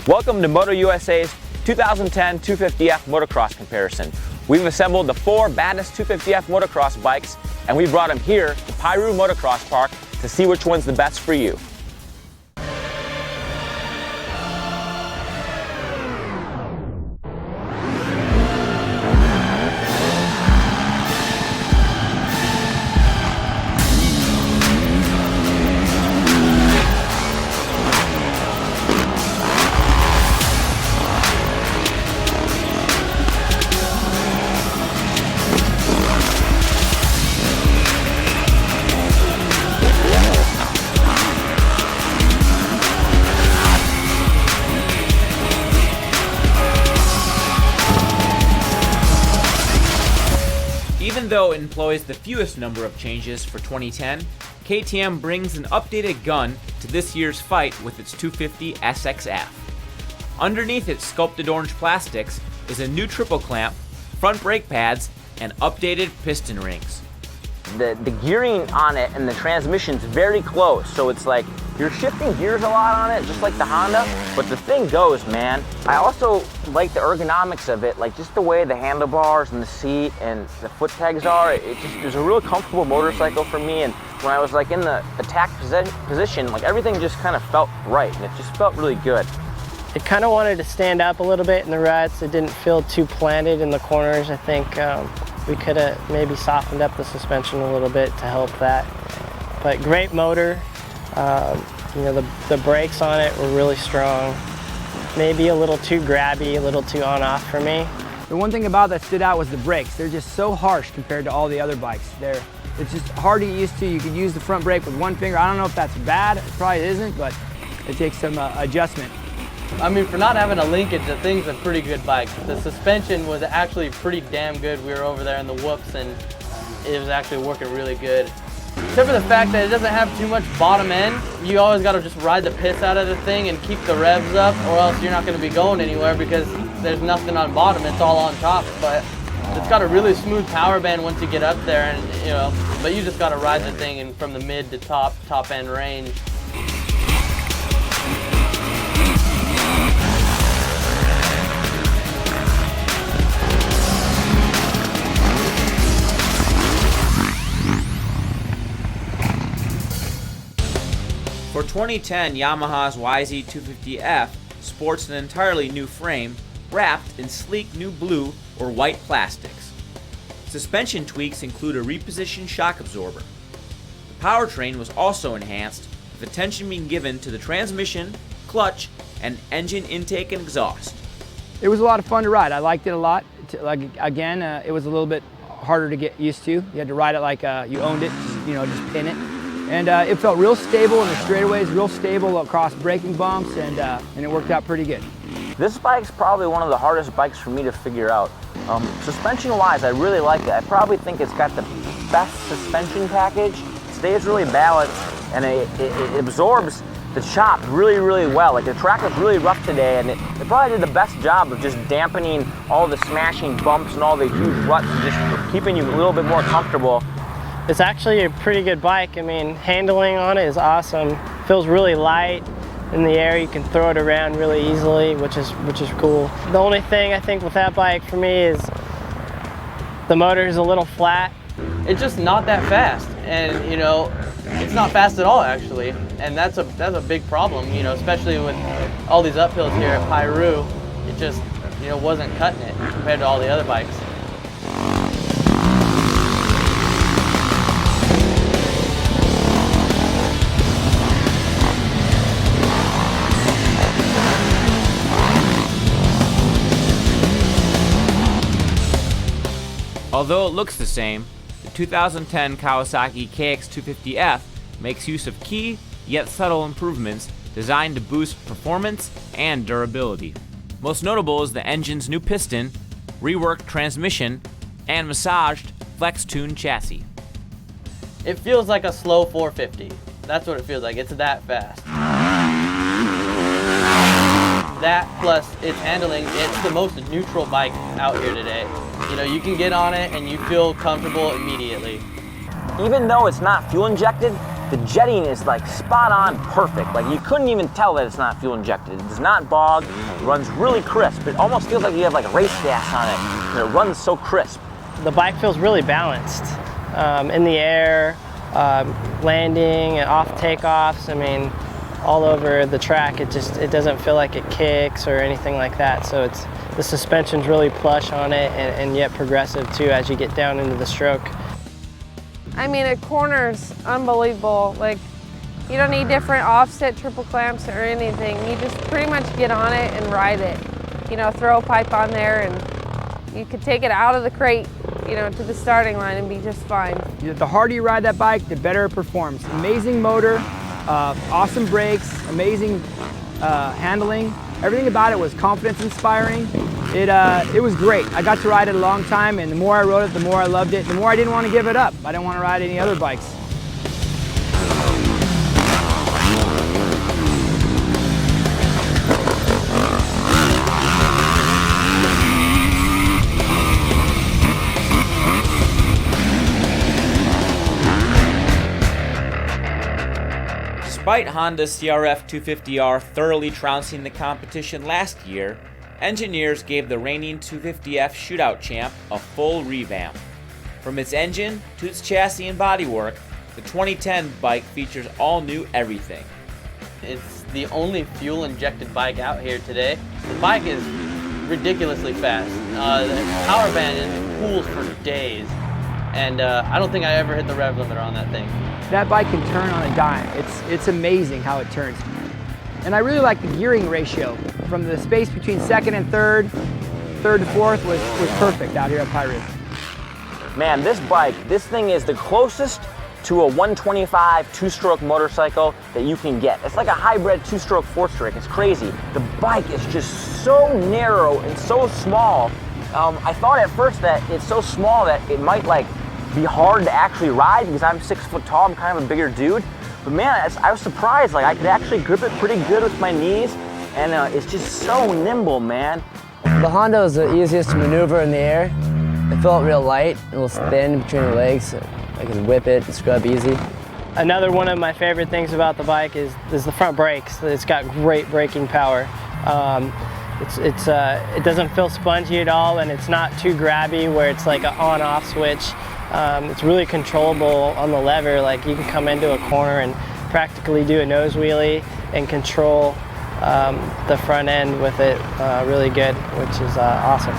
Welcome to Moto USA's 2010 250F motocross comparison. We've assembled the 4 baddest 250F motocross bikes, and we brought them here to Piru Motocross Park to see which one's the best for you. Even though it employs the fewest number of changes for 2010, KTM brings an updated gun to this year's fight with its 250 SXF. Underneath its sculpted orange plastics is a new triple clamp, front brake pads, and updated piston rings. The gearing on it and the transmission's very close, so it's like you're shifting gears a lot on it, just like the Honda, but the thing goes, man. I also like the ergonomics of it, like just the way the handlebars and the seat and the foot pegs are. It was a real comfortable motorcycle for me, and when I was like in the attack position, like everything just kind of felt right, and it just felt really good. It kind of wanted to stand up a little bit in the ruts. It didn't feel too planted in the corners. I think we could have maybe softened up the suspension a little bit to help that. But great motor. You know, the brakes on it were really strong. Maybe a little too grabby, a little too on-off for me. The one thing about that stood out was the brakes. They're just so harsh compared to all the other bikes. It's just hard to get used to. You could use the front brake with one finger. I don't know if that's bad. It probably isn't, but it takes some adjustment. I mean, for not having a linkage, the thing's a pretty good bike. The suspension was actually pretty damn good. We were over there in the whoops, and it was actually working really good. Except for the fact that it doesn't have too much bottom end. You always got to just ride the piss out of the thing and keep the revs up, or else you're not going to be going anywhere because there's nothing on bottom. It's all on top. But it's got a really smooth power band once you get up there, and you know. But you just got to ride the thing and from the mid to top end range. For 2010, Yamaha's YZ250F sports an entirely new frame wrapped in sleek new blue or white plastics. Suspension tweaks include a repositioned shock absorber. The powertrain was also enhanced, with attention being given to the transmission, clutch, and engine intake and exhaust. It was a lot of fun to ride. I liked it a lot. Again, it was a little bit harder to get used to. You had to ride it like you owned it, you know, just pin it. And it felt real stable in the straightaways, real stable across braking bumps, and it worked out pretty good. This bike's probably one of the hardest bikes for me to figure out. Suspension-wise, I really like it. I probably think it's got the best suspension package. It stays really balanced, and it absorbs the chop really, really well. Like the track was really rough today, and it probably did the best job of just dampening all the smashing bumps and all the huge ruts, and just keeping you a little bit more comfortable. It's actually a pretty good bike. I mean, handling on it is awesome. Feels really light in the air. You can throw it around really easily, which is cool. The only thing I think with that bike for me is the motor is a little flat. It's just not that fast, and you know, it's not fast at all actually, and that's a big problem. You know, especially with all these uphills here at Piru, it just wasn't cutting it compared to all the other bikes. Although it looks the same, the 2010 Kawasaki KX250F makes use of key yet subtle improvements designed to boost performance and durability. Most notable is the engine's new piston, reworked transmission, and massaged flex-tuned chassis. It feels like a slow 450. That's what it feels like. It's that fast. That plus its handling, it's the most neutral bike out here today. You know, you can get on it and you feel comfortable immediately. Even though it's not fuel injected, The jetting is like spot on perfect. Like you couldn't even tell that it's not fuel injected. It does not bog, it runs really crisp. It almost feels like you have like race gas on it, and it runs so crisp. The bike feels really balanced in the air, landing and off takeoffs. I mean, all over the track, it doesn't feel like it kicks or anything like that. So the suspension's really plush on it and yet progressive too as you get down into the stroke. I mean, a corner's unbelievable. Like, you don't need different offset triple clamps or anything. You just pretty much get on it and ride it. You know, throw a pipe on there and you could take it out of the crate, you know, to the starting line and be just fine. The harder you ride that bike, the better it performs. Amazing motor, awesome brakes, amazing handling. Everything about it was confidence inspiring. It was great. I got to ride it a long time, and the more I rode it, the more I loved it, the more I didn't want to give it up. I didn't want to ride any other bikes. Despite Honda's CRF 250R thoroughly trouncing the competition last year, engineers gave the reigning 250F shootout champ a full revamp. From its engine to its chassis and bodywork, the 2010 bike features all new everything. It's the only fuel-injected bike out here today. The bike is ridiculously fast. The power band cools for days, and I don't think I ever hit the rev limiter on that thing. That bike can turn on a dime. It's amazing how it turns. And I really like the gearing ratio. From the space between second and third to fourth was perfect out here at Pirate. Man, this bike, this thing is the closest to a 125 two-stroke motorcycle that you can get. It's like a hybrid two-stroke, four-stroke. It's crazy. The bike is just so narrow and so small. I thought at first that it's so small that it might like be hard to actually ride because I'm 6 foot tall. I'm kind of a bigger dude. But man, I was surprised. Like I could actually grip it pretty good with my knees, and it's just so nimble, man. The Honda is the easiest to maneuver in the air. It felt real light, a little spin between your legs. I can whip it and scrub easy. Another one of my favorite things about the bike is the front brakes. It's got great braking power. It doesn't feel spongy at all, and it's not too grabby where it's like an on-off switch. It's really controllable on the lever. Like you can come into a corner and practically do a nose wheelie and control the front end with it really good, which is awesome.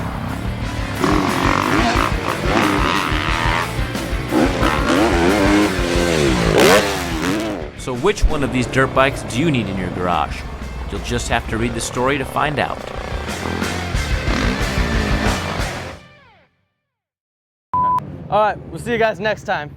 So which one of these dirt bikes do you need in your garage? You'll just have to read the story to find out. All right, we'll see you guys next time.